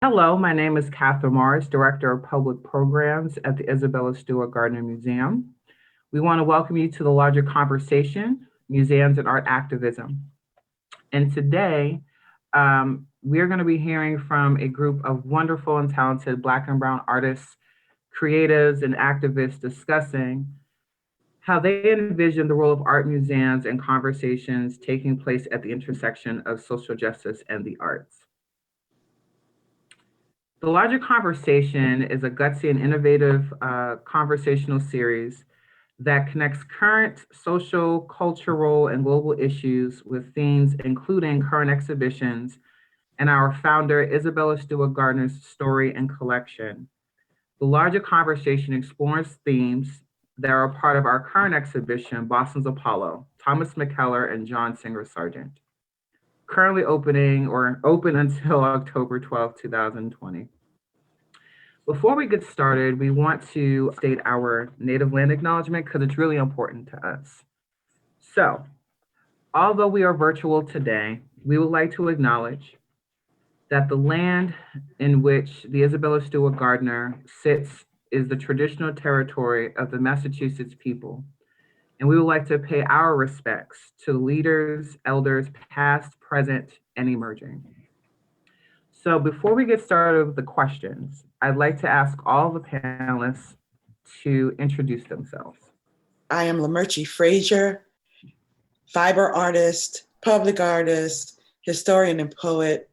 Hello, my name is Catherine Morris, Director of Public Programs at the Isabella Stewart Gardner Museum. We want to welcome you to the larger conversation, Museums and Art Activism. And today, we're going to be hearing from a group of wonderful and talented Black and Brown artists, creatives, and activists discussing how they envision the role of art museums and conversations taking place at the intersection of social justice and the arts. The Larger Conversation is a gutsy and innovative conversational series that connects current social, cultural, and global issues with themes including current exhibitions and our founder, Isabella Stewart Gardner's story and collection. The Larger Conversation explores themes that are a part of our current exhibition, Boston's Apollo, Thomas McKellar and John Singer Sargent, currently opening or open until October 12, 2020. Before we get started, we want to state our native land acknowledgement because it's really important to us. So, although we are virtual today, we would like to acknowledge that the land in which the Isabella Stewart Gardner sits is the traditional territory of the Massachusetts people. And we would like to pay our respects to leaders, elders, past, present, and emerging. So before we get started with the questions, I'd like to ask all the panelists to introduce themselves. I am Lamerchi Frazier, fiber artist, public artist, historian and poet,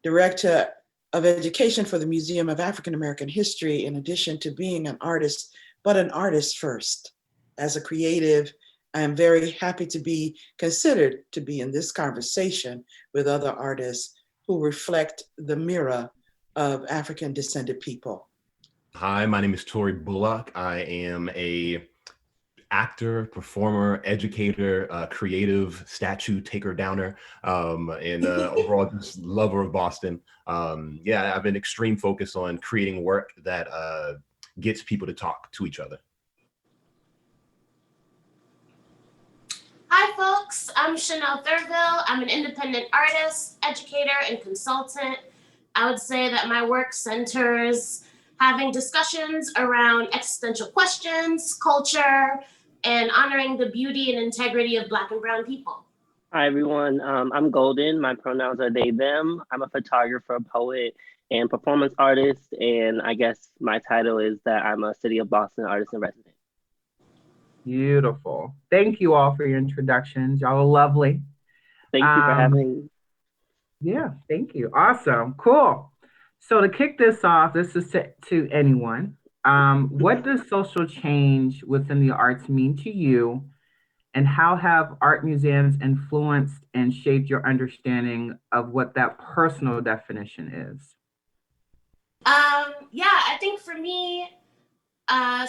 director of education for the Museum of African American History, in addition to being an artist, but an artist first. As a creative, I am very happy to be considered to be in this conversation with other artists who reflect the mirror of African descended people. Hi, my name is Tori Bullock. I am a actor, performer, educator, creative, statue taker downer, and overall just lover of Boston. Yeah, I have an extreme focus on creating work that gets people to talk to each other. Hi folks, I'm Chanel Thurgo. I'm an independent artist, educator, and consultant. I would say that my work centers having discussions around existential questions, culture, and honoring the beauty and integrity of Black and Brown people. Hi everyone, I'm Golden. My pronouns are they, them. I'm a photographer, poet, and performance artist. And I guess my title is that I'm a City of Boston artist in residence. Beautiful. Thank you all for your introductions. Y'all are lovely. Thank you for having me. Yeah, thank you. Awesome. Cool. So to kick this off, this is to anyone. What does social change within the arts mean to you? And how have art museums influenced and shaped your understanding of what that personal definition is? Yeah, I think for me,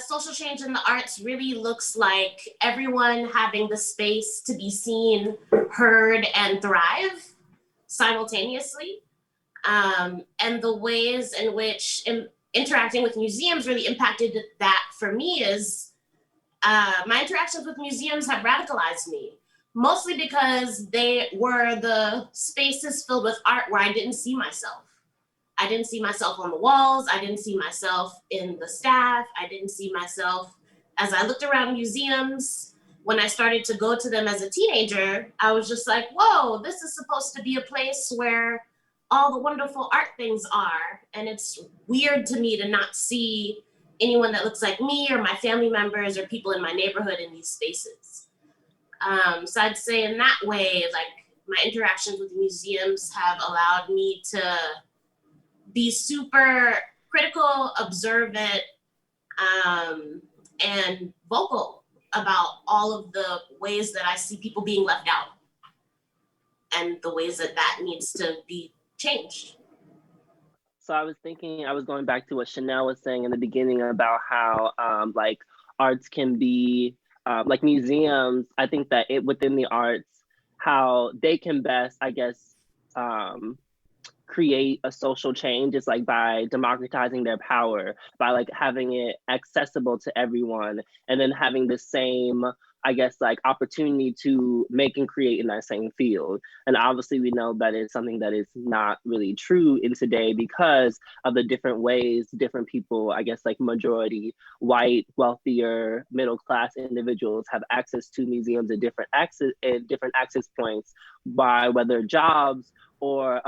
social change in the arts really looks like everyone having the space to be seen, heard, and thrive simultaneously. And the ways in which interacting with museums really impacted that for me is my interactions with museums have radicalized me, mostly because they were the spaces filled with art where I didn't see myself. I didn't see myself on the walls. I didn't see myself in the staff. I didn't see myself as I looked around museums. When I started to go to them as a teenager, I was just like, whoa, this is supposed to be a place where all the wonderful art things are. And it's weird to me to not see anyone that looks like me or my family members or people in my neighborhood in these spaces. So I'd say in that way, like my interactions with museums have allowed me to be super critical, observant, and vocal about all of the ways that I see people being left out and the ways that that needs to be changed. So I was going back to what Chanel was saying in the beginning about how like arts can be, like museums, I think that within the arts, how they can best, I guess, create a social change is like by democratizing their power, by like having it accessible to everyone, and then having the same I guess, like opportunity to make and create in that same field. And obviously we know that is something that is not really true in today because of the different ways different people, I guess like majority white, wealthier, middle class individuals have access to museums at different access points by whether jobs or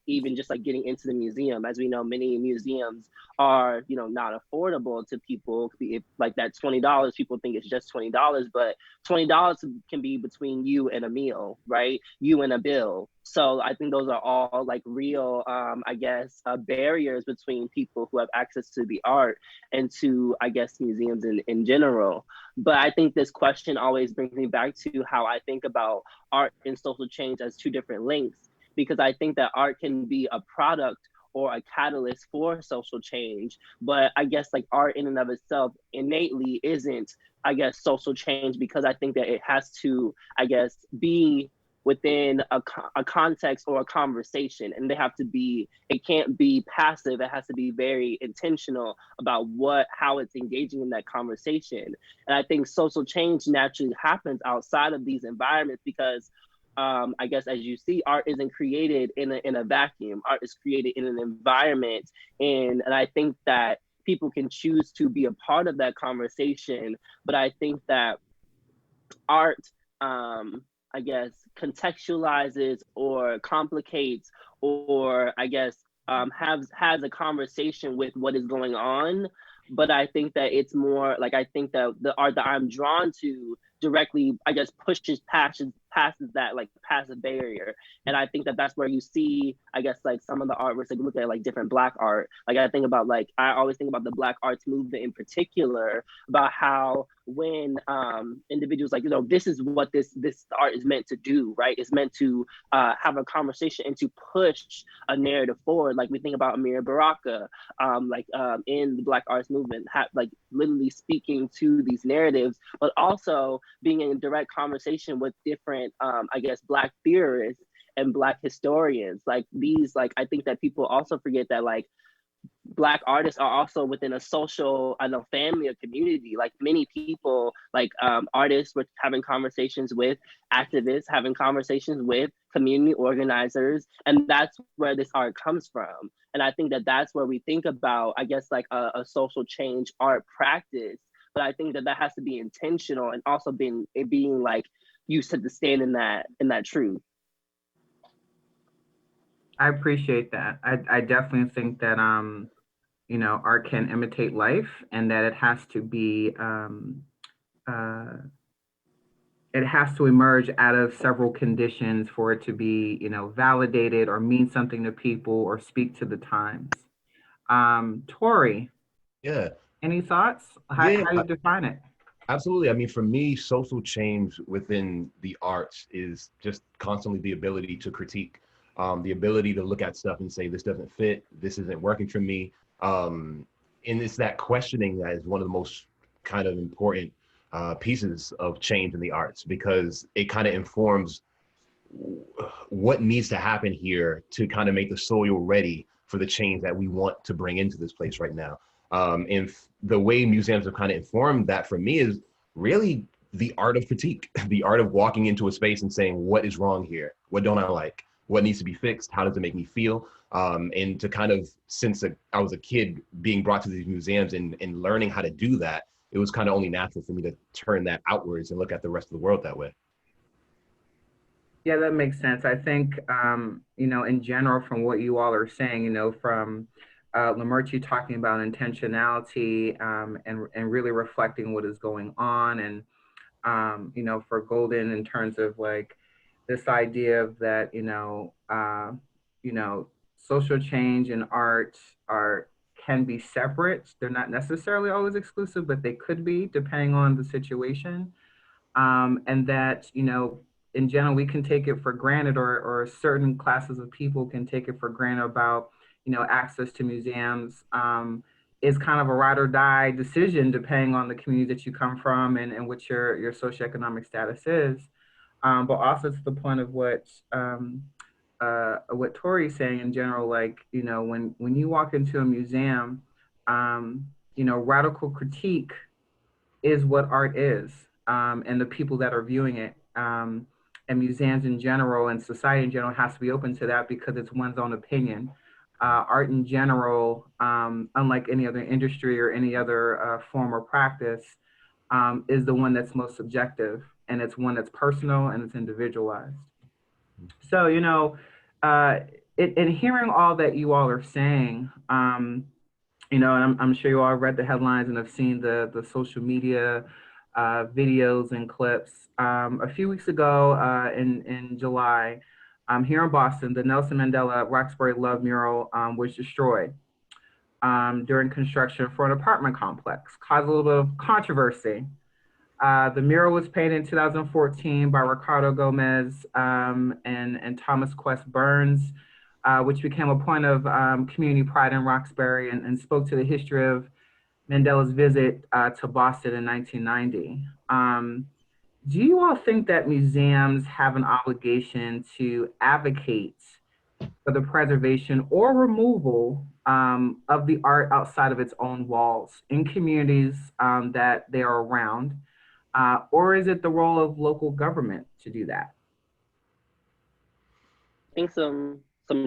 even just like getting into the museum. As we know, many museums are, you know, not affordable to people. If like that $20, people think it's just $20, but $20 can be between you and a meal, right? You and a bill. So I think those are all like real, I guess, barriers between people who have access to the art and to, I guess, museums in general. But I think this question always brings me back to how I think about art and social change as two different links, because I think that art can be a product or a catalyst for social change. But I guess like art in and of itself innately isn't, I guess, social change, because I think that it has to, I guess, be within a context or a conversation, and they have to be, it can't be passive, it has to be very intentional about how it's engaging in that conversation. And I think social change naturally happens outside of these environments because I guess as you see, art isn't created in a vacuum. Art is created in an environment, and I think that people can choose to be a part of that conversation. But I think that art, I guess, contextualizes or complicates, or I guess has a conversation with what is going on. But I think that it's more like, I think that the art that I'm drawn to directly, I guess, passes that like passive barrier. And I think that that's where you see, I guess, like some of the artworks, like look at like different Black art. Like I always think about the Black arts movement in particular, about how when individuals like, you know, this is what this art is meant to do, right? It's meant to have a conversation and to push a narrative forward. Like we think about Amir Baraka, in the Black arts movement, like literally speaking to these narratives, but also being in direct conversation with different, I guess, Black theorists and Black historians. Like these, like I think that people also forget that like Black artists are also within a social, I know, family or community. Like many people, like artists were having conversations with activists, having conversations with community organizers, and that's where this art comes from. And I think that that's where we think about, I guess, like a social change art practice. But I think that that has to be intentional and also being like used to stand in that truth. I appreciate that. I definitely think that you know, art can imitate life, and that it has to be it has to emerge out of several conditions for it to be, you know, validated or mean something to people or speak to the times. Tori, Yeah. any thoughts? Yeah, How do you define it? absolutely. I mean, for me, social change within the arts is just constantly the ability to critique, the ability to look at stuff and say, this doesn't fit, this isn't working for me. And it's that questioning that is one of the most kind of important pieces of change in the arts, because it kind of informs what needs to happen here to kind of make the soil ready for the change that we want to bring into this place right now. And the way museums have kind of informed that for me is really the art of critique, the art of walking into a space and saying, what is wrong here? What don't I like? What needs to be fixed? How does it make me feel? And to kind of, since I was a kid being brought to these museums and learning how to do that, it was kind of only natural for me to turn that outwards and look at the rest of the world that way. Yeah, that makes sense. I think, you know, in general, from what you all are saying, you know, from Lamerchi talking about intentionality and really reflecting what is going on, and you know, for Golden in terms of like this idea of that, you know, social change and art can be separate. They're not necessarily always exclusive, but they could be depending on the situation. And that, you know, in general, we can take it for granted, or certain classes of people can take it for granted about, you know, access to museums is kind of a ride or die decision depending on the community that you come from and what your socioeconomic status is. But also to the point of what Tori's saying in general, like, you know, when you walk into a museum, you know, radical critique is what art is. and the people that are viewing it. And museums in general and society in general has to be open to that because it's one's own opinion. Art in general, unlike any other industry or any other form or practice, is the one that's most subjective, and it's one that's personal and it's individualized. So, in hearing all that you all are saying, and I'm sure you all read the headlines and have seen the social media videos and clips. A few weeks ago, in July, here in Boston, the Nelson Mandela Roxbury Love mural was destroyed during construction for an apartment complex, caused a little bit of controversy. The mural was painted in 2014 by Ricardo Gomez and Thomas Quest Burns, which became a point of community pride in Roxbury and spoke to the history of Mandela's visit to Boston in 1990. Do you all think that museums have an obligation to advocate for the preservation or removal of the art outside of its own walls in communities that they are around? Or is it the role of local government to do that? I think some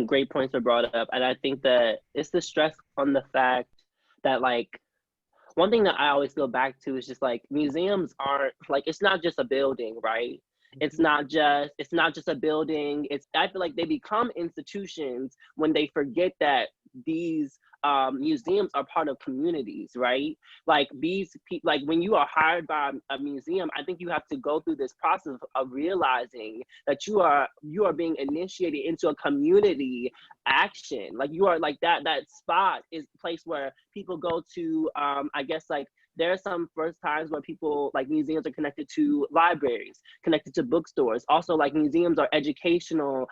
great points are brought up, and I think that it's the stress on the fact that, like, one thing that I always go back to is just like museums aren't like, it's not just a building, right? It's not just a building. I feel like they become institutions when they forget that these museums are part of communities, right? Like like when you are hired by a museum, I think you have to go through this process of realizing that you are being initiated into a community action. Like you are like that spot is a place where people go to, I guess, like there are some first times where people, like museums are connected to libraries, connected to bookstores. Also, like museums are educational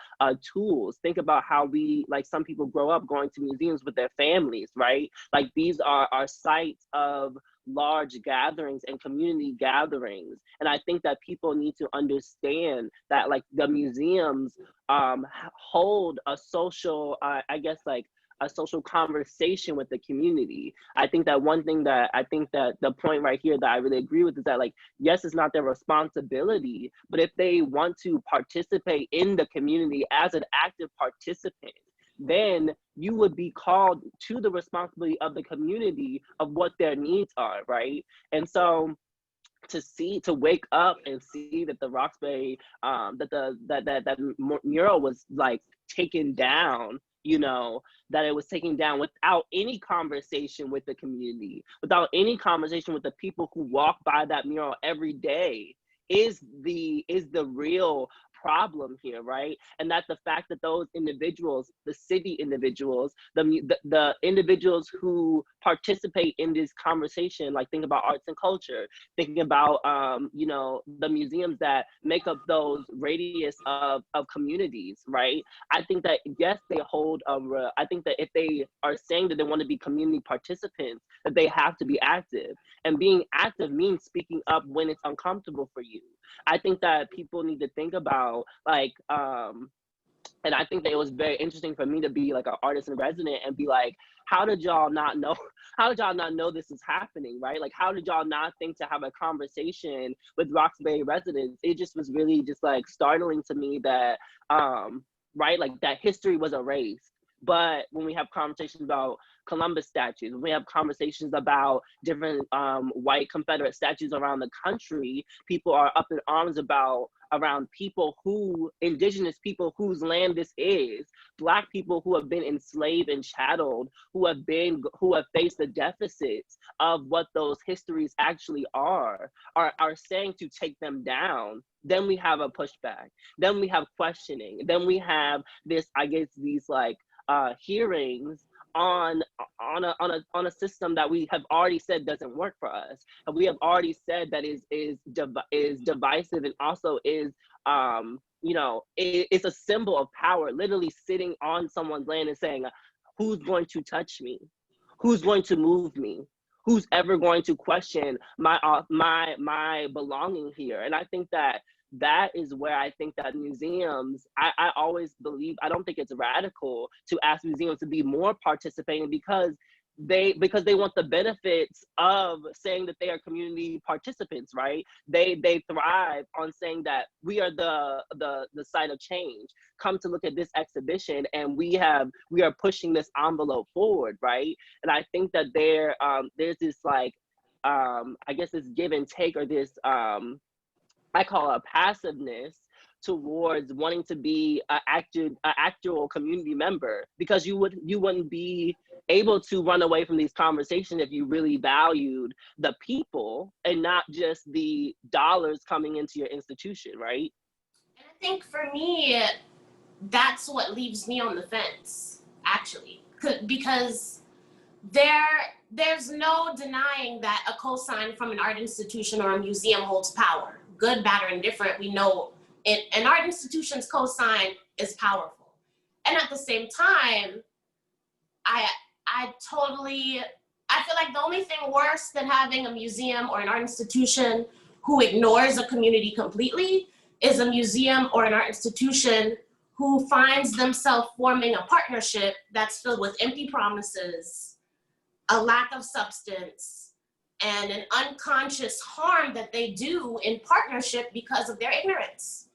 tools. Think about how like some people grow up going to museums with their families, right? Like these are sites of large gatherings and community gatherings. And I think that people need to understand that like the museums hold a social, I guess, like a social conversation with the community. I think that one thing that I think that the point right here that I really agree with is that, like, yes, it's not their responsibility, but if they want to participate in the community as an active participant, then you would be called to the responsibility of the community of what their needs are, right? And so to wake up and see that the Roxbury that mural was like taken down, that it was taken down without any conversation with the community, without any conversation with the people who walk by that mural every day, is the real problem here, right? And that the fact that those individuals, the city individuals, the individuals who participate in this conversation, like think about arts and culture, thinking about the museums that make up those radius of communities, right? I think that yes, they hold I think that if they are saying that they want to be community participants, that they have to be active. And being active means speaking up when it's uncomfortable for you. I think that people need to think about like and I think that it was very interesting for me to be like an artist in resident and be like, how did y'all not know this is happening, right? Like, how did y'all not think to have a conversation with Roxbury residents? It just was really just like startling to me that right, like that history was erased. But when we have conversations about Columbus statues, when we have conversations about different white Confederate statues around the country, people are up in arms around indigenous people whose land this is, Black people who have been enslaved and chatteled, who have faced the deficits of what those histories actually are saying to take them down. Then we have a pushback. Then we have questioning. Then we have this, I guess, these like hearings on a system that we have already said doesn't work for us, and we have already said that is divisive, and also is it's a symbol of power, literally sitting on someone's land and saying, who's going to touch me, who's going to move me, who's ever going to question my belonging here. And I think that is where I think that museums, I always believe, I don't think it's radical to ask museums to be more participating, because because they want the benefits of saying that they are community participants, right? They thrive on saying that we are the site of change. Come to look at this exhibition, and we are pushing this envelope forward, right? And I think that there's this like I guess this give and take, or this I call a passiveness towards wanting to be an actual community member, because you wouldn't be able to run away from these conversations if you really valued the people and not just the dollars coming into your institution, right? And I think for me, that's what leaves me on the fence, actually, because there's no denying that a cosign from an art institution or a museum holds power, good, bad, or indifferent. We know an art institution's cosign is powerful. And at the same time, I feel like the only thing worse than having a museum or an art institution who ignores a community completely is a museum or an art institution who finds themselves forming a partnership that's filled with empty promises, a lack of substance, and an unconscious harm that they do in partnership because of their ignorance,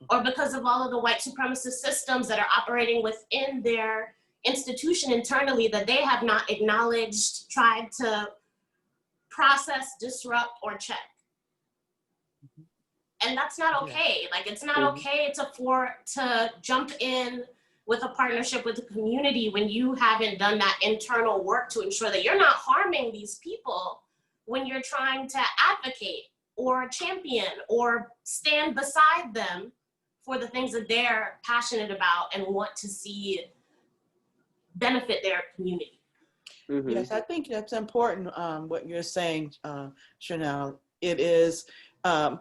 or because of all of the white supremacist systems that are operating within their institution internally that they have not acknowledged, tried to process, disrupt, or check. And that's not okay. Like, it's not okay to jump in with a partnership with the community when you haven't done that internal work to ensure that you're not harming these people when you're trying to advocate or champion or stand beside them for the things that they're passionate about and want to see benefit their community. Mm-hmm. Yes, I think that's important, what you're saying, Chanel. It is, in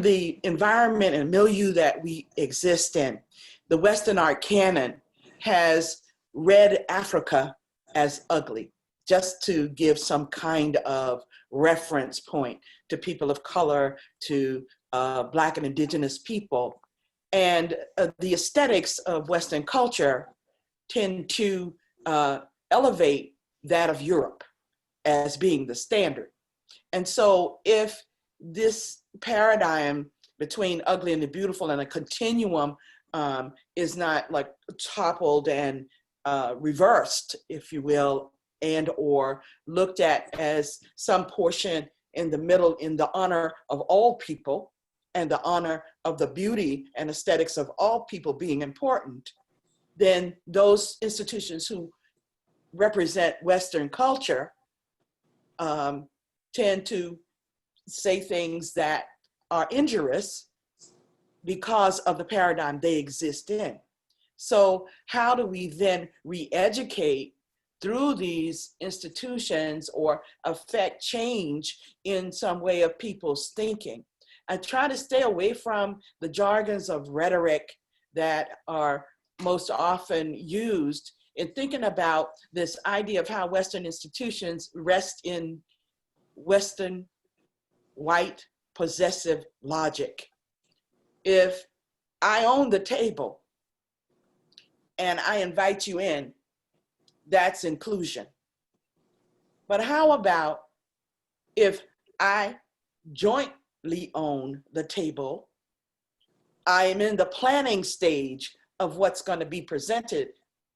the environment and milieu that we exist in, the Western art canon has read Africa as ugly, just to give some kind of reference point to people of color, to Black and Indigenous people. And the aesthetics of Western culture tend to elevate that of Europe as being the standard. And so if this paradigm between ugly and the beautiful and a continuum is not like toppled and reversed, if you will, and or looked at as some portion in the middle in the honor of all people and the honor of the beauty and aesthetics of all people being important, then those institutions who represent Western culture tend to say things that are injurious because of the paradigm they exist in. So how do we then re-educate through these institutions or affect change in some way of people's thinking? I try to stay away from the jargons of rhetoric that are most often used in thinking about this idea of how Western institutions rest in Western white possessive logic. If I own the table and I invite you in, that's inclusion. But how about if I jointly own the table, I am in the planning stage of what's going to be presented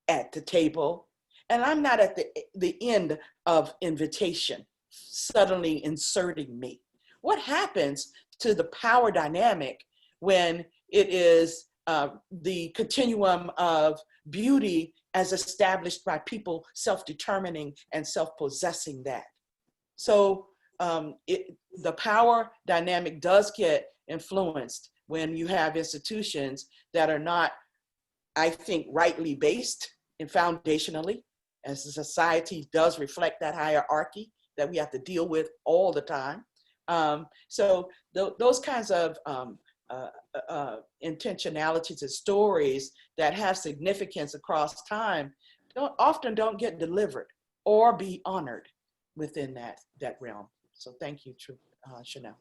at the table, and I'm not at the end of invitation, suddenly inserting me? What happens to the power dynamic when it is the continuum of beauty as established by people self-determining and self-possessing that? So the power dynamic does get influenced when you have institutions that are not, I think, rightly based and foundationally, as the society does reflect that hierarchy that we have to deal with all the time. So those kinds of intentionalities and stories that have significance across time often don't get delivered or be honored within that realm. So thank you, Chanel.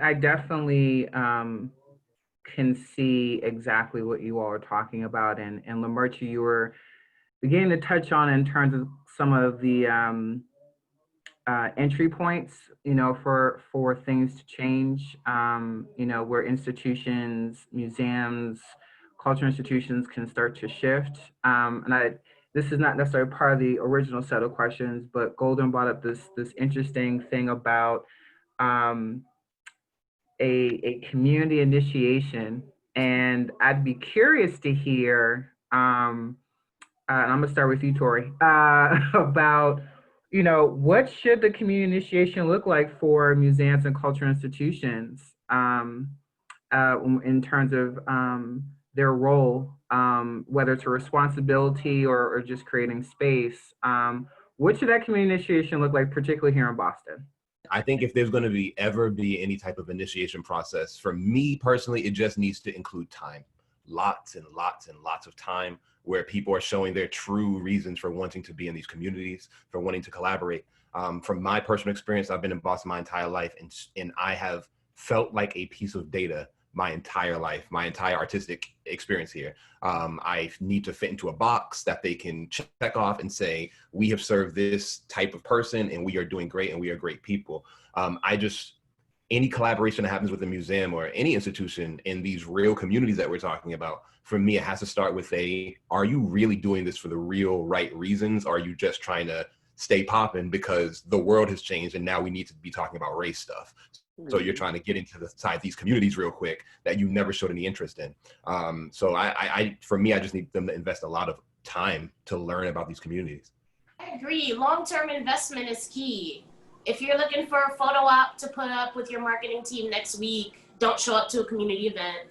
I definitely can see exactly what you all are talking about. And Lamerchi, you were beginning to touch on in terms of some of the entry points, for things to change, where institutions, museums, cultural institutions can start to shift. This is not necessarily part of the original set of questions, but Golden brought up this interesting thing about a community initiation, and I'd be curious to hear. And I'm gonna start with you, Tori, about what should the community initiation look like for museums and cultural institutions, in terms of their role, whether it's a responsibility or just creating space. What should that community initiation look like, particularly here in Boston? I think if there's going to be ever be any type of initiation process, for me personally, it just needs to include time, lots and lots and lots of time where people are showing their true reasons for wanting to be in these communities, for wanting to collaborate. From my personal experience, I've been in Boston my entire life, and I have felt like a piece of data my entire life, my entire artistic experience here. I need to fit into a box that they can check off and say, we have served this type of person and we are doing great and we are great people. Any collaboration that happens with a museum or any institution in these real communities that we're talking about, for me, it has to start with are you really doing this for the real right reasons? Or are you just trying to stay popping because the world has changed and now we need to be talking about race stuff? So you're trying to get into the side of these communities real quick that you never showed any interest in. For me, I just need them to invest a lot of time to learn about these communities. I agree. Long-term investment is key. If you're looking for a photo op to put up with your marketing team next week, don't show up to a community event.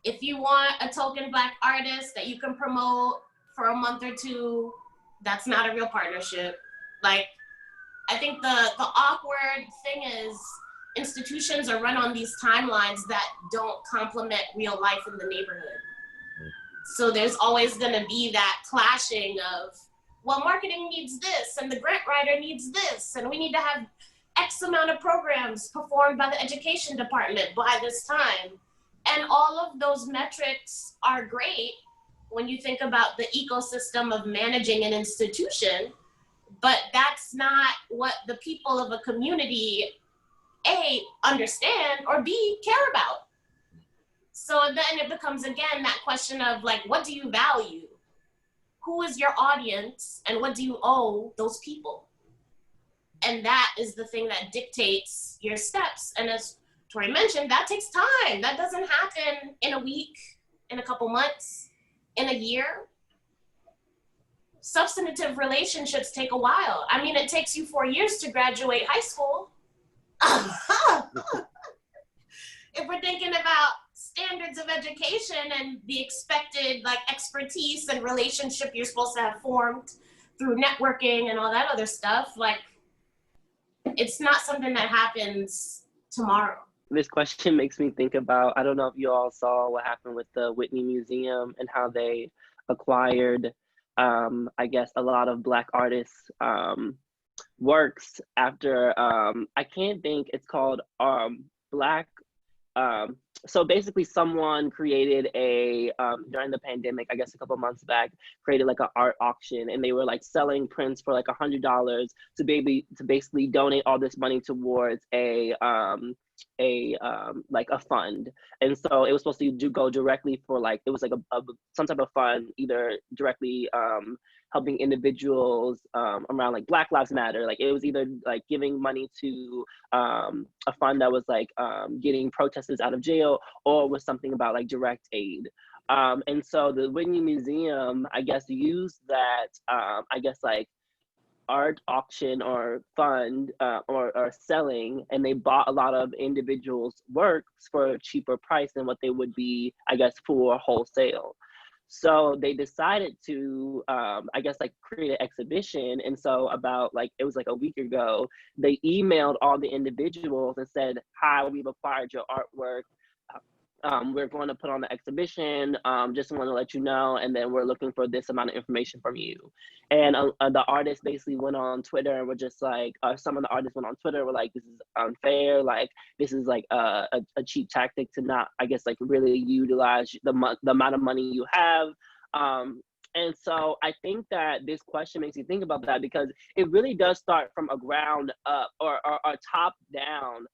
If you want a token Black artist that you can promote for a month or two, that's not a real partnership. Like, I think the awkward thing is institutions are run on these timelines that don't complement real life in the neighborhood. So there's always gonna be that clashing of, well, marketing needs this and the grant writer needs this, and we need to have X amount of programs performed by the education department by this time. And all of those metrics are great when you think about the ecosystem of managing an institution, but that's not what the people of a community, A, understand, or B, care about. So then it becomes, again, that question of like, what do you value? Who is your audience and what do you owe those people? And that is the thing that dictates your steps. And as Tori mentioned, that takes time. That doesn't happen in a week, in a couple months, in a year. Substantive relationships take a while. I mean, it takes you 4 years to graduate high school. If we're thinking about standards of education and the expected like expertise and relationship you're supposed to have formed through networking and all that other stuff, like, it's not something that happens tomorrow. This question makes me think about, I don't know if you all saw what happened with the Whitney Museum and how they acquired, I guess, a lot of Black artists' works after, I can't think, it's called Black, so basically someone created during the pandemic, I guess a couple months back, created like an art auction, and they were like selling prints for like $100 to basically donate all this money towards like a fund. And so it was supposed to go directly for like, it was like some type of fund, either directly helping individuals around like Black Lives Matter. Like it was either like giving money to a fund that was like getting protesters out of jail, or was something about like direct aid. And so the Whitney Museum, I guess, used that, I guess, like art auction or fund or selling, and they bought a lot of individuals' works for a cheaper price than what they would be, I guess, for wholesale. So they decided to, I guess, like create an exhibition. And so about like, it was like a week ago, they emailed all the individuals and said, hi, we've acquired your artwork. We're going to put on the exhibition, just want to let you know, and then we're looking for this amount of information from you. And the artists basically went on Twitter and were just like, some of the artists went on Twitter, were like, this is unfair, like this is like a cheap tactic to not, I guess, like really utilize the amount of money you have. And so I think that this question makes you think about that, because it really does start from a ground up or top down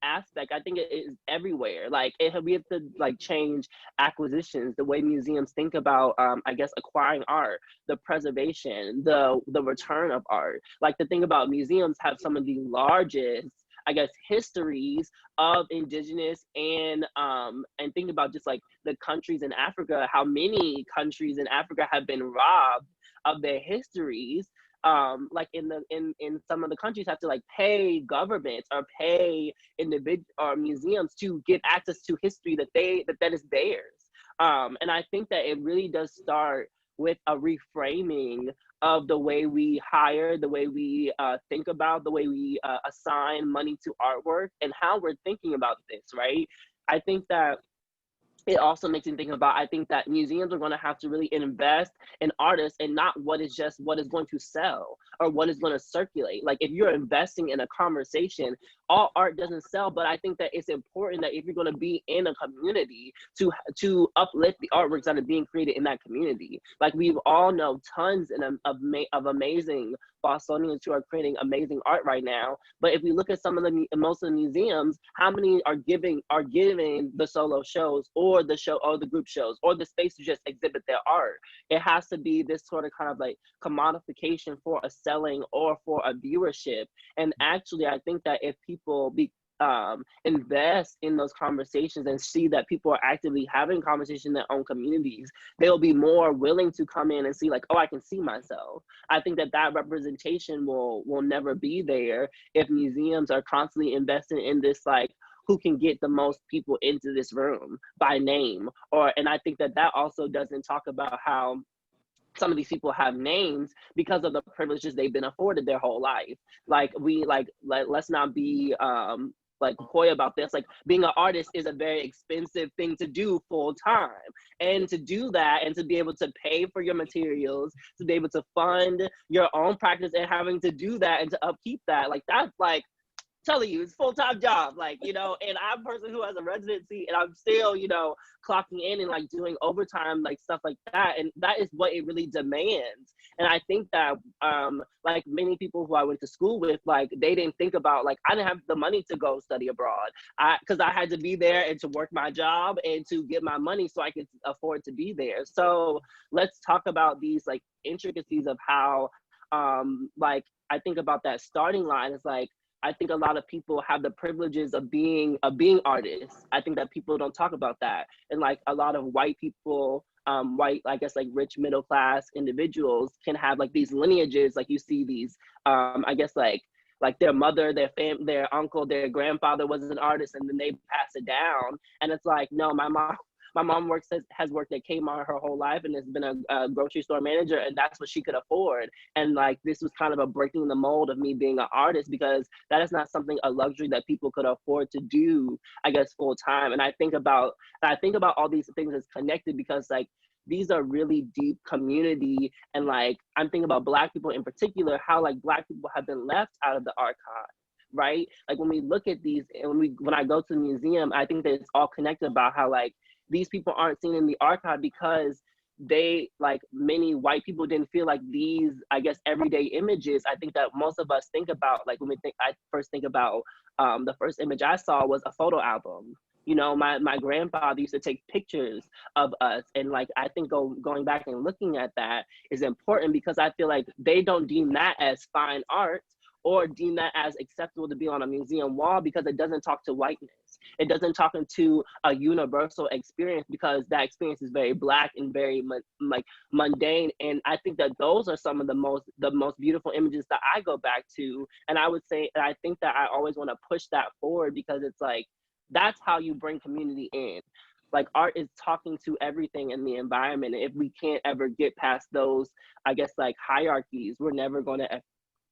aspect. I think it is everywhere. Like we have to like change acquisitions, the way museums think about I guess acquiring art, the preservation, the return of art. Like the thing about museums have some of the largest, I guess, histories of indigenous and think about just like the countries in Africa, how many countries in Africa have been robbed of their histories. Like in some of the countries have to like pay governments or pay individual or museums to get access to history that is theirs. And I think that it really does start with a reframing of the way we hire, the way we think about, the way we assign money to artwork, and how we're thinking about this, right? I think that it also makes me think about, I think that museums are going to have to really invest in artists and not what is going to sell or what is going to circulate. Like if you're investing in a conversation, all art doesn't sell, but I think that it's important that if you're going to be in a community to uplift the artworks that are being created in that community. Like we all know tons of amazing Bostonians who are creating amazing art right now. But if we look at most of the museums, how many are giving the solo shows or the group shows or the space to just exhibit their art? It has to be this sort of kind of like commodification for a selling or for a viewership. And actually, I think that if people invest in those conversations and see that people are actively having conversations in their own communities, they'll be more willing to come in and see like, oh, I can see myself. I think that representation will never be there if museums are constantly investing in this like, who can get the most people into this room by name. And I think that also doesn't talk about how some of these people have names because of the privileges they've been afforded their whole life. Like let's not be like coy about this. Like being an artist is a very expensive thing to do full time, and to do that and to be able to pay for your materials, to be able to fund your own practice and having to do that and to upkeep that, like that's like telling you it's a full-time job, like, you know. And I'm a person who has a residency and I'm still, you know, clocking in and like doing overtime, like stuff like that, and that is what it really demands. And I think that like many people who I went to school with, like they didn't think about, like I didn't have the money to go study abroad because I had to be there and to work my job and to get my money so I could afford to be there. So let's talk about these like intricacies of how like I think about that starting line is like, I think a lot of people have the privileges of being artists. I think that people don't talk about that. And like a lot of white people, white, I guess like rich middle class individuals can have like these lineages, like you see these, I guess like their mother, their uncle, their grandfather was an artist and then they pass it down. And it's like, no, my mom has worked at Kmart her whole life and has been a grocery store manager, and that's what she could afford. And like this was kind of a breaking the mold of me being an artist, because that is not a luxury that people could afford to do, I guess, full time. And I think about all these things as connected, because like these are really deep community, and like I'm thinking about Black people in particular, how like Black people have been left out of the archive. Right? Like when we look at these, and when I go to the museum, I think that it's all connected about how like these people aren't seen in the archive because they, like many white people, didn't feel like these, I guess, everyday images. I think that most of us think about, like I first think about the first image I saw was a photo album. You know, my grandfather used to take pictures of us, and like I think going back and looking at that is important, because I feel like they don't deem that as fine art or deem that as acceptable to be on a museum wall, because it doesn't talk to whiteness. It doesn't talk into a universal experience, because that experience is very Black and very like mundane. And I think that those are some of the most beautiful images that I go back to. And I would say, and I think that I always want to push that forward, because it's like, that's how you bring community in. Like art is talking to everything in the environment. And if we can't ever get past those, I guess, like hierarchies, we're never going to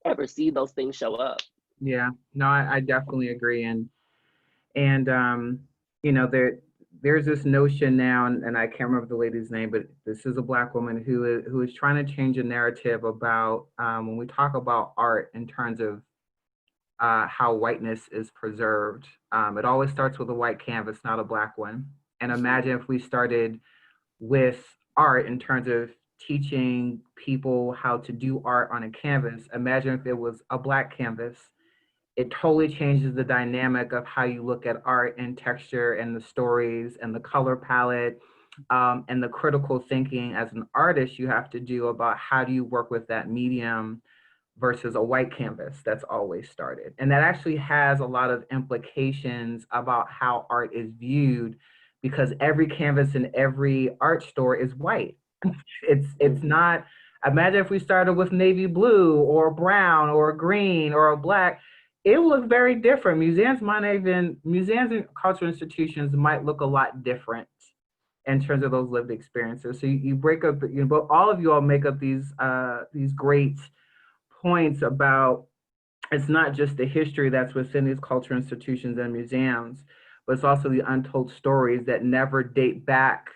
ever see those things show up. Yeah, no, I definitely agree. And you know, there's this notion now, and I can't remember the lady's name, but this is a Black woman who is trying to change a narrative about when we talk about art in terms of how whiteness is preserved. It always starts with a white canvas, not a Black one. And imagine if we started with art in terms of teaching people how to do art on a canvas. Imagine if it was a Black canvas. It totally changes the dynamic of how you look at art and texture and the stories and the color palette, and the critical thinking as an artist you have to do about how do you work with that medium versus a white canvas that's always started. And that actually has a lot of implications about how art is viewed, because every canvas in every art store is white. It's not, imagine if we started with navy blue or brown or green or a black, it would look very different. Museums and cultural institutions might look a lot different in terms of those lived experiences. So you break up, but all of you all make up these great points about, it's not just the history that's within these cultural institutions and museums, but it's also the untold stories that never date back,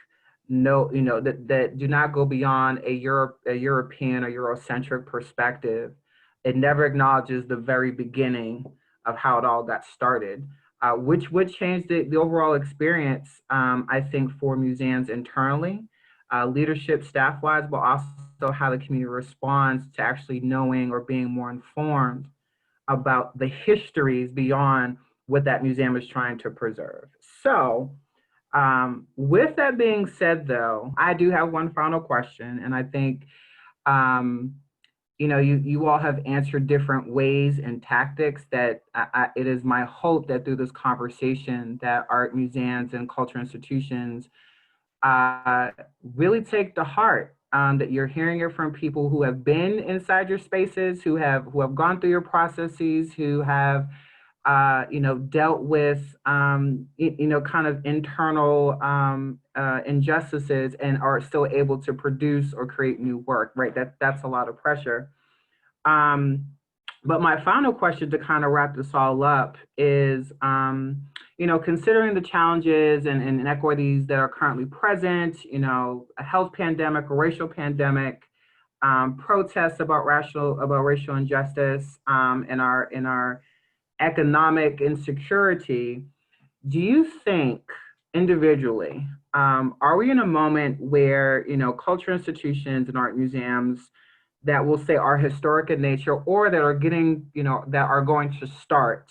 that do not go beyond a European or Eurocentric perspective. It never acknowledges the very beginning of how it all got started, which would change the overall experience, I think, for museums internally, leadership, staff-wise, but also how the community responds to actually knowing or being more informed about the histories beyond what that museum is trying to preserve. So, with that being said, though, I do have one final question, and I think, you all have answered different ways and tactics that it is my hope that through this conversation that art museums and cultural institutions really take to heart, that you're hearing it from people who have been inside your spaces, who have gone through your processes, who have dealt with kind of internal injustices and are still able to produce or create new work. Right, that's a lot of pressure. But my final question to kind of wrap this all up is, considering the challenges and inequities that are currently present, a health pandemic, a racial pandemic, protests about racial injustice, in our economic insecurity, do you think individually, are we in a moment where, cultural institutions and art museums that will say are historic in nature, or that are getting, that are going to start,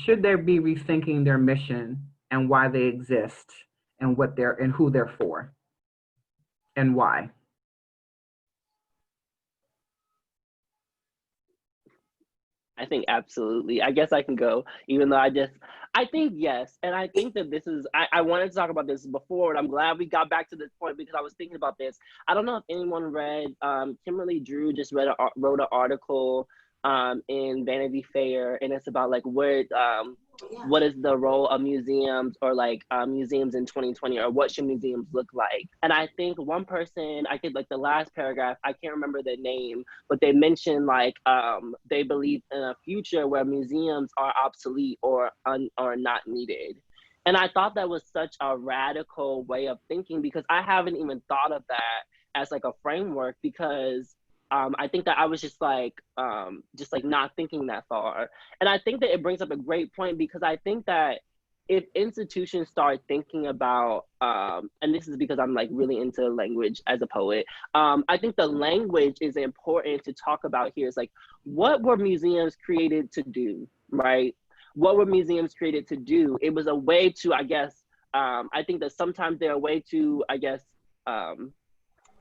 should they be rethinking their mission and why they exist and who they're for and why? I think absolutely. I guess I can go, even though I think yes. And I think that I wanted to talk about this before, and I'm glad we got back to this point because I was thinking about this. I don't know if anyone read, Kimberly Drew just wrote an article in Vanity Fair, and it's about like what is the role of museums, or like museums in 2020, or what should museums look like? And I think one person, I could, like the last paragraph, I can't remember their name, but they mentioned like they believe in a future where museums are obsolete or not needed. And I thought that was such a radical way of thinking, because I haven't even thought of that as like a framework, because I think that I was just like not thinking that far. And I think that it brings up a great point, because I think that if institutions start thinking about, and this is because I'm like really into language as a poet, I think the language is important to talk about here. Is like, what were museums created to do, right? What were museums created to do? It was a way to, I guess, I think that sometimes they're a way to, I guess,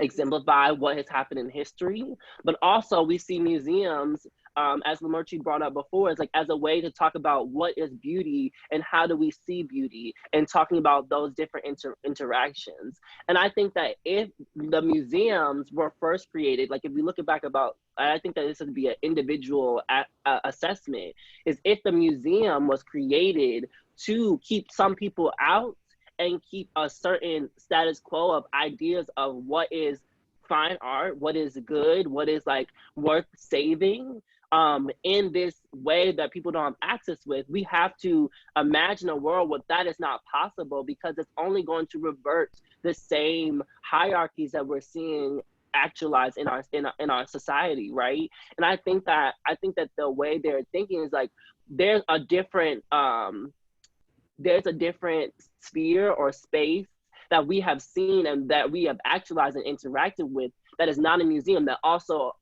exemplify what has happened in history, but also we see museums, as Lamerchi brought up before, is like as a way to talk about what is beauty and how do we see beauty, and talking about those different interactions. And I think that if the museums were first created, like if we look back about, I think that this would be an individual assessment, is if the museum was created to keep some people out and keep a certain status quo of ideas of what is fine art, what is good, what is like worth saving, in this way that people don't have access with, we have to imagine a world where that is not possible, because it's only going to revert the same hierarchies that we're seeing actualized in our society, right? And I think that the way they're thinking is like there's a different sphere or space that we have seen and that we have actualized and interacted with that is not a museum, that also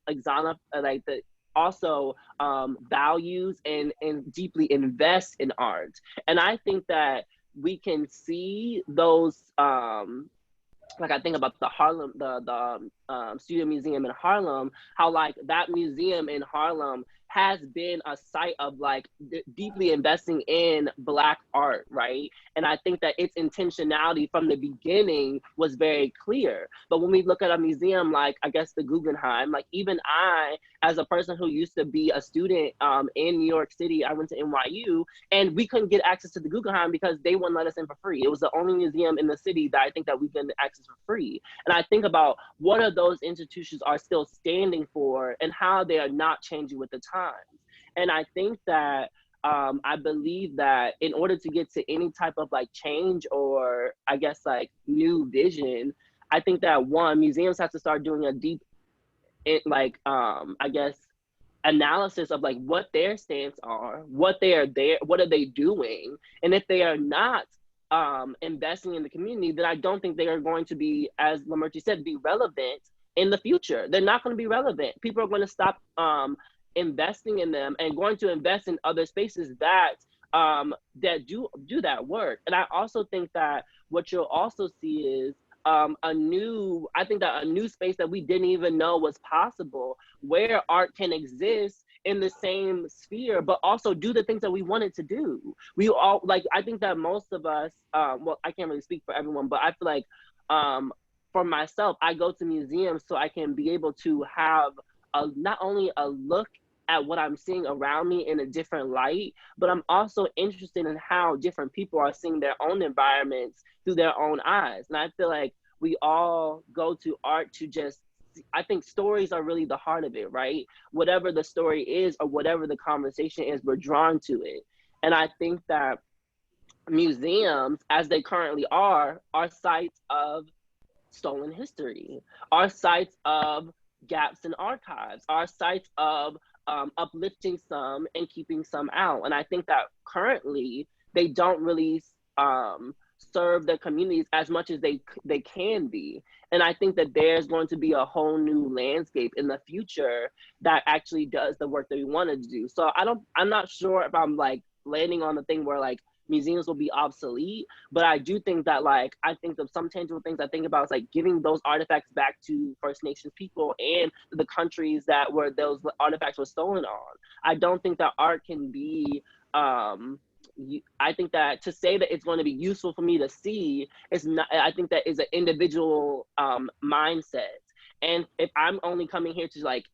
values and deeply invest in art. And I think that we can see those, like I think about the Harlem, the Studio Museum in Harlem, how like that museum in Harlem has been a site of like deeply investing in Black art, right? And I think that its intentionality from the beginning was very clear. But when we look at a museum like, I guess, the Guggenheim, like even I, as a person who used to be a student in New York City, I went to NYU, and we couldn't get access to the Guggenheim because they wouldn't let us in for free. It was the only museum in the city that I think that we can access for free. And I think about what of those institutions are still standing for and how they are not changing with the times. And I think that I believe that in order to get to any type of like change or I guess like new vision, I think that one, museums have to start doing a deep, I guess, analysis of like what their stance are, what are they doing, and if they are not investing in the community, then I don't think they are going to be, as Lamerchi said, be relevant in the future. They're not going to be relevant. People are going to stop investing in them and going to invest in other spaces that that do that work. And I also think that what you'll also see is a new space that we didn't even know was possible, where art can exist in the same sphere, but also do the things that we wanted to do. We all, like, I think that most of us, well, I can't really speak for everyone, but I feel like for myself, I go to museums so I can be able to have not only a look at what I'm seeing around me in a different light, but I'm also interested in how different people are seeing their own environments through their own eyes. And I feel like we all go to art to just, I think stories are really the heart of it, right? Whatever the story is or whatever the conversation is, we're drawn to it. And I think that museums, as they currently are sites of stolen history, are sites of gaps in archives, are sites of uplifting some and keeping some out. And I think that currently they don't really serve their communities as much as they can be. And I think that there's going to be a whole new landscape in the future that actually does the work that we wanted to do. So I'm not sure if I'm like landing on the thing where like museums will be obsolete, but I do think that like, I think of some tangible things I think about is like giving those artifacts back to First Nations people and the countries that where those artifacts were stolen on. I don't think that art can be, I think that to say that it's going to be useful for me to see is not, I think that is an individual mindset. And if I'm only coming here to like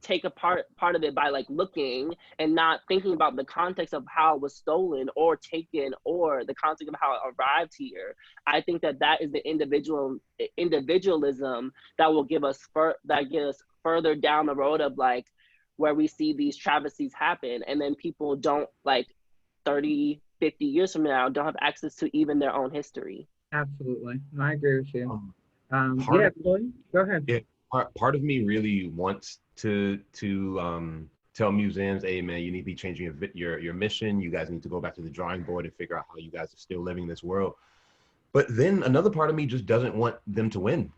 take a part of it by like looking and not thinking about the context of how it was stolen or taken or the context of how it arrived here, I think that that is the individualism that will give us further down the road of like where we see these travesties happen, and then people don't like 30, 50 years from now don't have access to even their own history. Absolutely. I agree with you. Go ahead. Yeah, part of me really wants to tell museums, hey man, you need to be changing your mission. You guys need to go back to the drawing board and figure out how you guys are still living this world. But then another part of me just doesn't want them to win,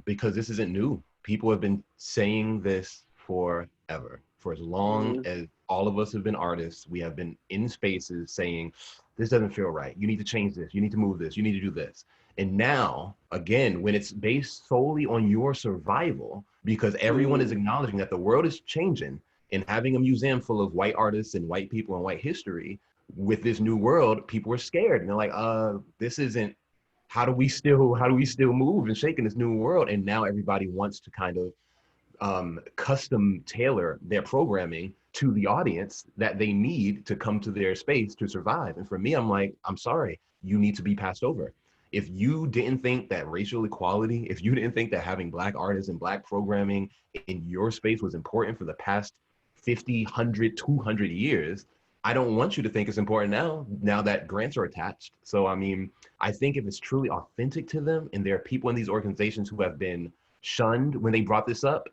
because this isn't new. People have been saying this forever. For as long as all of us have been artists, we have been in spaces saying, this doesn't feel right. You need to change this. You need to move this. You need to do this. And now, again, when it's based solely on your survival, because everyone is acknowledging that the world is changing, and having a museum full of white artists and white people and white history with this new world, people are scared. And they're like, this isn't, how do we still move and shake in this new world? And now everybody wants to kind of custom tailor their programming to the audience that they need to come to their space to survive. And for me, I'm like, I'm sorry, you need to be passed over. If you didn't think that racial equality, if you didn't think that having Black artists and Black programming in your space was important for the past 50, 100, 200 years, I don't want you to think it's important now that grants are attached. So, I mean, I think if it's truly authentic to them, and there are people in these organizations who have been shunned when they brought this up,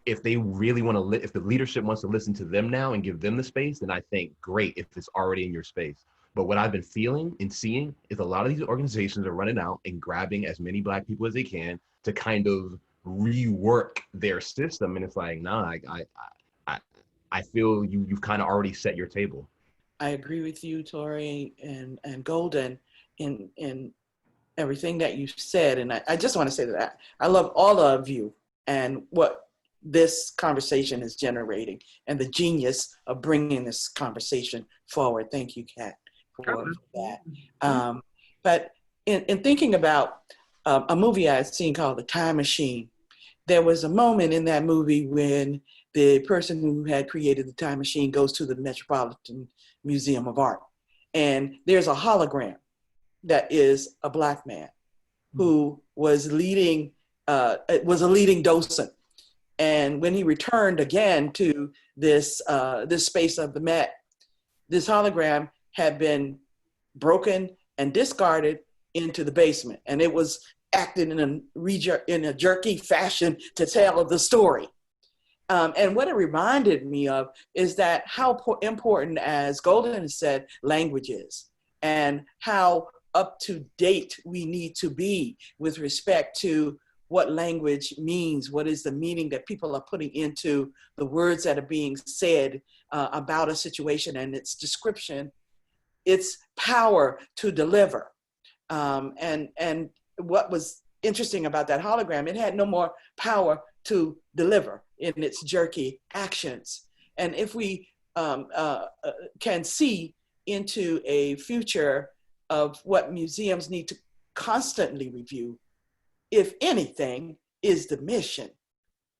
if they really want to, if the leadership wants to listen to them now and give them the space, then I think great if it's already in your space. But what I've been feeling and seeing is a lot of these organizations are running out and grabbing as many Black people as they can to kind of rework their system. And it's like, nah, I feel you've kind of already set your table. I agree with you, Tori and Golden, in everything that you said. And I just want to say that I love all of you and what this conversation is generating and the genius of bringing this conversation forward. Thank you, Kat, for that. But in thinking about a movie I had seen called The Time Machine, there was a moment in that movie when the person who had created the time machine goes to the Metropolitan Museum of Art. And there's a hologram that is a Black man who was a leading docent. And when he returned again to this space of the Met, this hologram had been broken and discarded into the basement. And it was acted in a jerky fashion to tell the story. And what it reminded me of is that how important, as Golden has said, language is, and how up to date we need to be with respect to what language means, what is the meaning that people are putting into the words that are being said about a situation and its description, its power to deliver. And what was interesting about that hologram, it had no more power to deliver in its jerky actions. And if we can see into a future of what museums need to constantly review, if anything, is the mission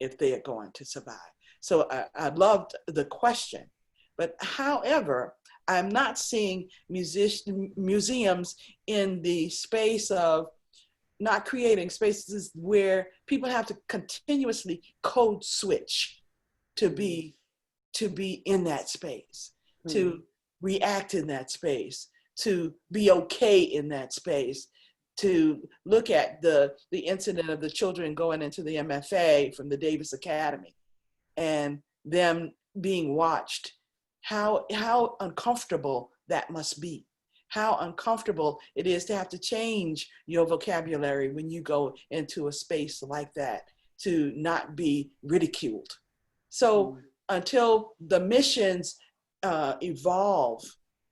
if they are going to survive. So I loved the question, but however, I'm not seeing museums in the space of not creating spaces where people have to continuously code switch to be in that space, to react in that space, to be okay in that space, to look at the incident of the children going into the MFA from the Davis Academy and them being watched, how uncomfortable that must be. How uncomfortable it is to have to change your vocabulary when you go into a space like that, to not be ridiculed. So until the missions evolve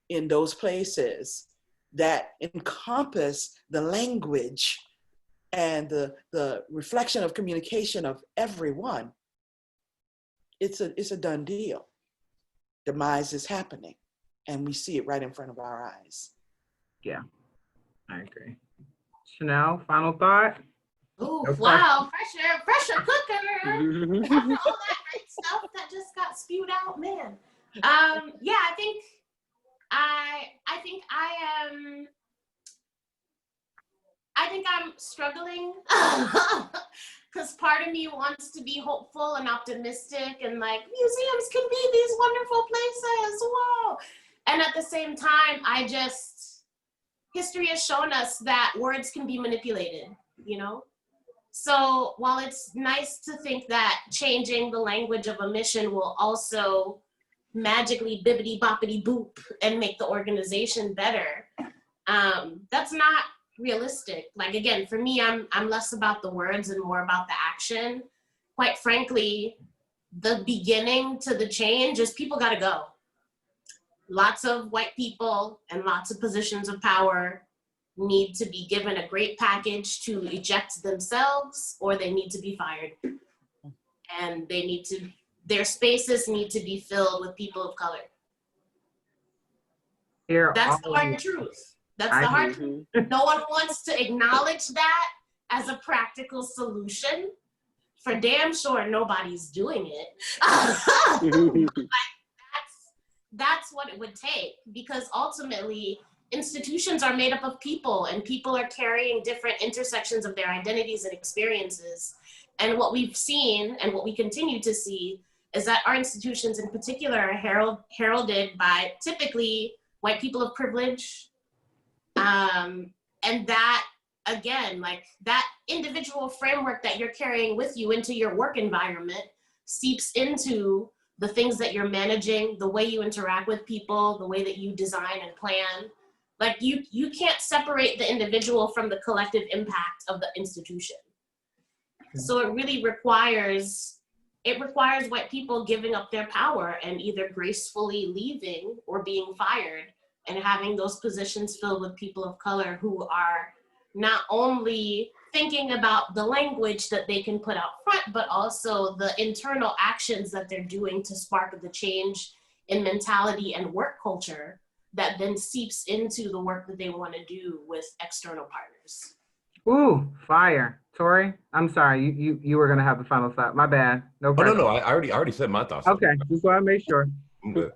in those places that encompass the language and the reflection of communication of everyone, it's a done deal. Demise is happening, and we see it right in front of our eyes. Yeah, I agree. Chanel, final thought? Ooh, No wow, pressure cooker. After all that great stuff that just got spewed out, man. Yeah, I think I'm struggling because part of me wants to be hopeful and optimistic and like museums can be these wonderful places. Whoa. And at the same time, history has shown us that words can be manipulated, you know? So while it's nice to think that changing the language of a mission will also magically bibbity boppity boop and make the organization better, that's not realistic. Like, again, for me, I'm less about the words and more about the action. Quite frankly, the beginning to the change is people gotta go. Lots of white people and lots of positions of power need to be given a great package to eject themselves, or they need to be fired. And their spaces need to be filled with people of color. That's the hard truth. That's the hard truth. No one wants to acknowledge that as a practical solution. For damn sure, nobody's doing it. That's what it would take, because ultimately institutions are made up of people, and people are carrying different intersections of their identities and experiences. And what we've seen and what we continue to see is that our institutions in particular are heralded by typically white people of privilege. And that, again, like that individual framework that you're carrying with you into your work environment seeps into the things that you're managing, the way you interact with people, the way that you design and plan. Like you can't separate the individual from the collective impact of the institution. So it really requires white people giving up their power and either gracefully leaving or being fired, and having those positions filled with people of color who are not only thinking about the language that they can put out front, but also the internal actions that they're doing to spark the change in mentality and work culture that then seeps into the work that they want to do with external partners. Ooh, fire. Tori, I'm sorry, you were gonna have the final thought. My bad. No Oh, no, pressure. no, I already said my thoughts. Okay, just want to make sure. I'm good.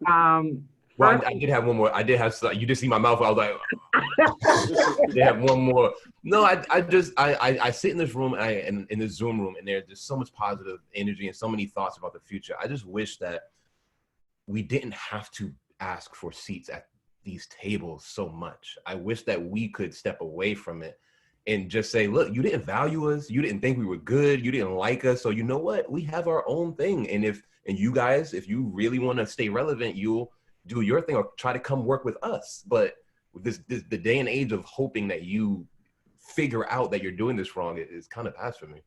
Well, I did have one more. I did have, you just see my mouth. I was like, they have one more. No, I sit in this room and in this Zoom room, and there's just so much positive energy and so many thoughts about the future. I just wish that we didn't have to ask for seats at these tables so much. I wish that we could step away from it and just say, look, you didn't value us. You didn't think we were good. You didn't like us. So you know what? We have our own thing. And you guys, if you really want to stay relevant, you'll do your thing or try to come work with us. But with the day and age of hoping that you figure out that you're doing this wrong is kind of past for me.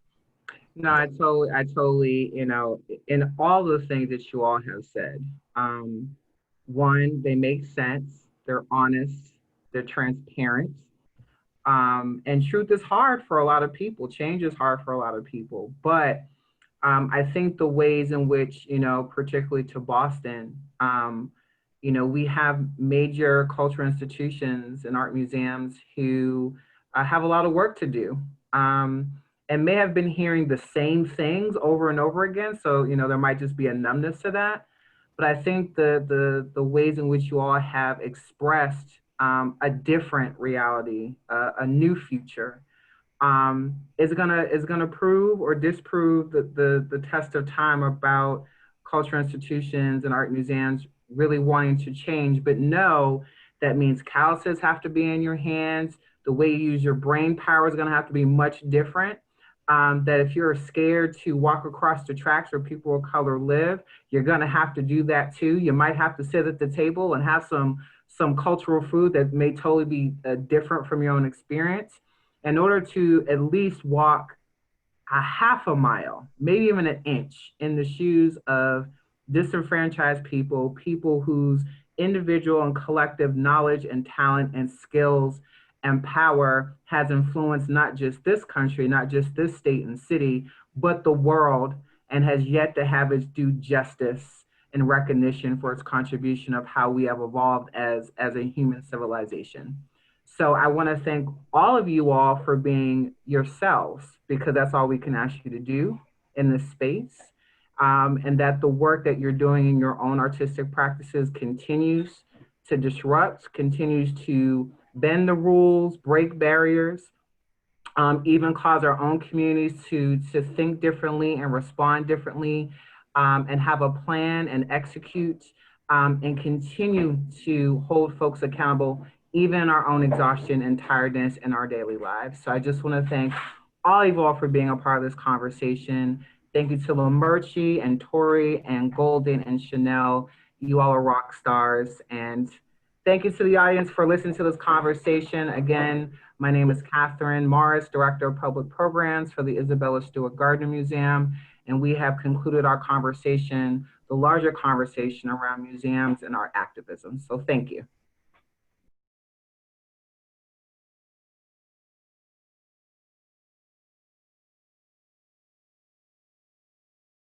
no, I totally, in all the things that you all have said, one, they make sense, they're honest, they're transparent. And truth is hard for a lot of people. Change is hard for a lot of people. But I think the ways in which, particularly to Boston, we have major cultural institutions and art museums who have a lot of work to do, and may have been hearing the same things over and over again. So, there might just be a numbness to that. But I think the ways in which you all have expressed a different reality, a new future, is gonna prove or disprove the test of time about cultural institutions and art museums really wanting to change. But no, that means calluses have to be in your hands. The way you use your brain power is gonna have to be much different. That if you're scared to walk across the tracks where people of color live, you're gonna have to do that too. You might have to sit at the table and have some cultural food that may totally be different from your own experience in order to at least walk a half a mile, maybe even an inch in the shoes of disenfranchised people, people whose individual and collective knowledge and talent and skills and power has influenced not just this country, not just this state and city, but the world, and has yet to have its due justice and recognition for its contribution of how we have evolved as a human civilization. So I want to thank all of you all for being yourselves, because that's all we can ask you to do in this space. And that the work that you're doing in your own artistic practices continues to disrupt, continues to bend the rules, break barriers, even cause our own communities to think differently and respond differently, and have a plan and execute, and continue to hold folks accountable, even in our own exhaustion and tiredness in our daily lives. So I just want to thank all of you all for being a part of this conversation. Thank you to Lamerchi and Tori and Golden and Chanel. You all are rock stars. And thank you to the audience for listening to this conversation. Again, my name is Catherine Morris, Director of Public Programs for the Isabella Stewart Gardner Museum. And we have concluded our conversation, the larger conversation around museums and art activism. So thank you.